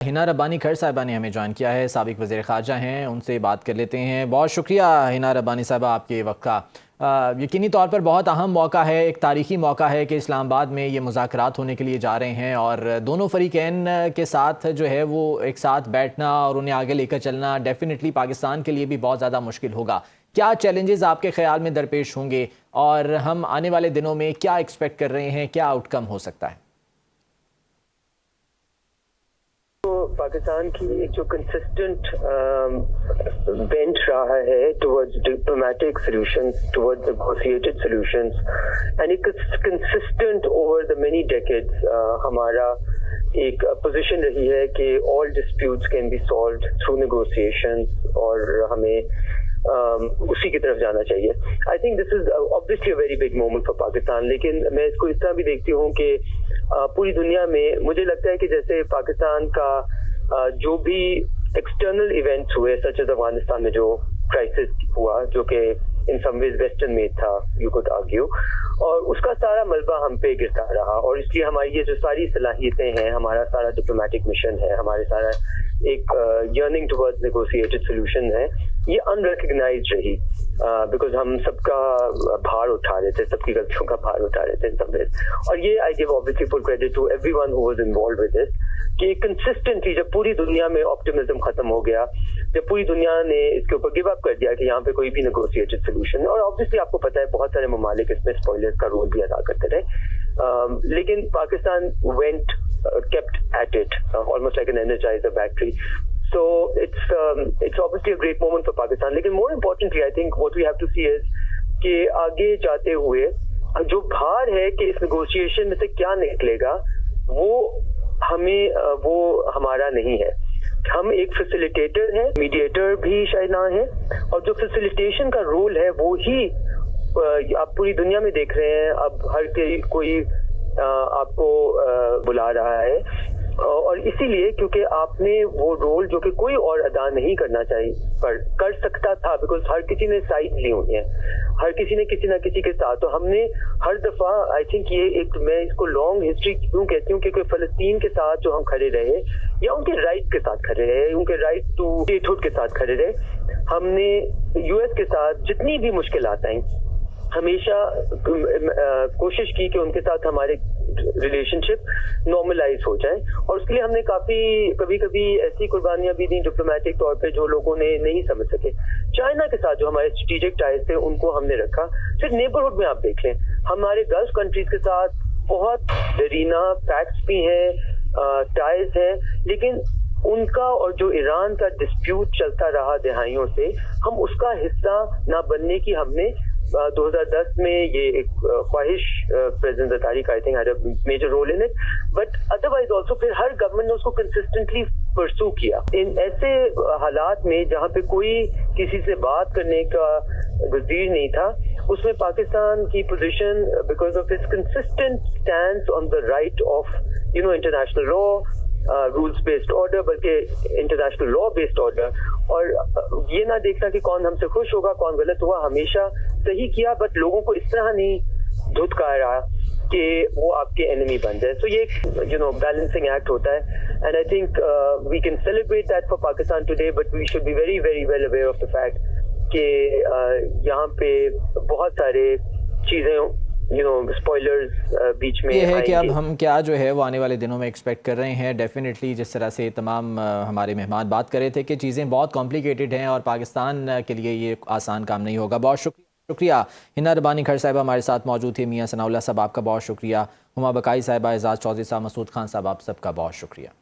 हिना रब्बानी खैर साहिबा ने हमें ज्वाइन किया है, साबिक वज़ीर ख़ारजा हैं, उनसे बात कर लेते हैं। बहुत शुक्रिया हिना रब्बानी साहिबा आपके वक्त का। यकीनी तौर पर बहुत अहम मौका है, एक तारीख़ी मौका है कि इस्लामाबाद में ये मुज़ाकरात होने के लिए जा रहे हैं और दोनों फ़रीक़ैन के साथ जो है वो एक साथ बैठना और उन्हें आगे लेकर चलना डेफिनेटली पाकिस्तान के लिए भी बहुत ज़्यादा मुश्किल होगा। क्या चैलेंजेस आपके ख़्याल में दरपेश होंगे और हम आने वाले दिनों में क्या एक्सपेक्ट कर रहे हैं, क्या आउटकम हो सकता है? पाकिस्तान की एक जो कंसिस्टेंट बेंच रहा है towards diplomatic solutions, towards negotiated solutions and एक consistent over the many decades हमारा एक पोजीशन रही है कि all disputes can be solved through negotiations और हमें उसी की तरफ जाना चाहिए। I think this is obviously a very big moment for Pakistan, लेकिन मैं इसको इस तरह भी देखती हूँ कि पूरी दुनिया में मुझे लगता है कि जैसे पाकिस्तान का जो भी एक्सटर्नल इवेंट्स हुए सच एज अफगानिस्तान में जो क्राइसिस हुआ जो कि इन सम वेज वेस्टर्न मेड था, यू कुड आर्ग्यू, और उसका सारा मलबा हम पे गिरता रहा और इसलिए हमारी ये जो सारी सलाहियतें हैं, हमारा सारा डिप्लोमेटिक मिशन है, हमारे सारा एक यर्निंग टुवर्ड्स नेगोशिएटेड सोल्यूशन है, ये अनरिकग्नाइज्ड रही बिकॉज हम सबका भार उठा रहे थे, सबकी गलतियों का भार उठा रहे थे इन सम वेज। और ये I give obviously full credit to everyone who was involved with this कि कंसिस्टेंटली जब पूरी दुनिया में ऑप्टिमिज्म खत्म हो गया, जब पूरी दुनिया ने इसके ऊपर गिव अप कर दिया कि यहाँ पे कोई भी नेगोशिएटेड सोल्यूशन, और ऑब्वियसली आपको पता है बहुत सारे ममालिक इसमें स्पॉयलर्स का रोल भी अदा करते रहे, लेकिन Pakistan went kept at it almost like an energizer battery. So it's obviously a great moment for Pakistan. लेकिन more importantly, I think what we have to see is कि आगे जाते हुए जो भार है कि इस negotiation में से क्या निकलेगा, वो हमारा नहीं है। हम एक फैसिलिटेटर हैं, मीडिएटर भी शायद ना है, और जो फैसिलिटेशन का रोल है वो ही आप पूरी दुनिया में देख रहे हैं। अब हर कोई आपको बुला रहा है और इसीलिए क्योंकि आपने वो रोल जो कि कोई और अदा नहीं करना चाहिए पर कर सकता था, बिकॉज हर किसी ने साइड ली हुई है, हर किसी ने किसी ना किसी के साथ, तो हमने हर दफा आई थिंक ये एक, मैं इसको लॉन्ग हिस्ट्री क्यों कहती हूँ, क्योंकि फलस्तीन के साथ जो हम खड़े रहे या उनके राइट के साथ खड़े रहे, उनके राइट टू स्टेटहुड के साथ खड़े रहे, हमने यूएस के साथ जितनी भी मुश्किलात आई हमेशा कोशिश की कि उनके साथ हमारे रिलेशनशिप नॉर्मलाइज हो जाए, और उसके लिए हमने कभी कभी ऐसी कुर्बानियां भी दी डिप्लोमेटिक तौर पे जो लोगों ने नहीं समझ सके। चाइना के साथ जो हमारे स्ट्रेटेजिक टाइज थे उनको हमने रखा। फिर नेबरहुड में आप देख लें, हमारे गल्फ कंट्रीज के साथ बहुत दरीना फैक्ट्स भी हैं, टाइज हैं, लेकिन उनका और जो ईरान का डिस्प्यूट चलता रहा दहाइयों से, हम उसका हिस्सा ना बनने की हमने 2010 में ये एक ख्वाहिश प्रेसिडेंट ज़रदारी का I think had a major role in it, but otherwise also फिर हर गवर्नमेंट ने उसको कंसिस्टेंटली परसू किया। इन ऐसे हालात में जहाँ पे कोई किसी से बात करने का वजीर नहीं था, उसमें पाकिस्तान की position because of its consistent stand on the right of international law, rules based order, बल्कि इंटरनेशनल लॉ बेस्ड ऑर्डर, और ये ना देखना कि कौन हमसे खुश होगा कौन गलत हुआ, हमेशा सही किया, बट लोगों को इस तरह नहीं धुतकारा कि वो आपके एनिमी बन जाए। सो ये बैलेंसिंग एक्ट होता है, and I think we can celebrate that for Pakistan today, but we should be very very well aware of the fact कि यहाँ पे बहुत सारे चीजें स्पॉयलर्स बीच में ये है कि अब हम क्या जो है वो आने वाले दिनों में एक्सपेक्ट कर रहे हैं। डेफिनेटली जिस तरह से तमाम हमारे मेहमान बात कर रहे थे कि चीज़ें बहुत कॉम्प्लिकेटेड हैं और पाकिस्तान के लिए ये आसान काम नहीं होगा। बहुत शुक्रिया हिना रब्बानी खैर साहिबा हमारे साथ मौजूद थे। मियां सनाउल्लाह साहब आपका बहुत शुक्रिया, हुमा बकाई साहिबा, एजाज चौधरी साहब, मसूद खान साहब, आप सबका बहुत शुक्रिया।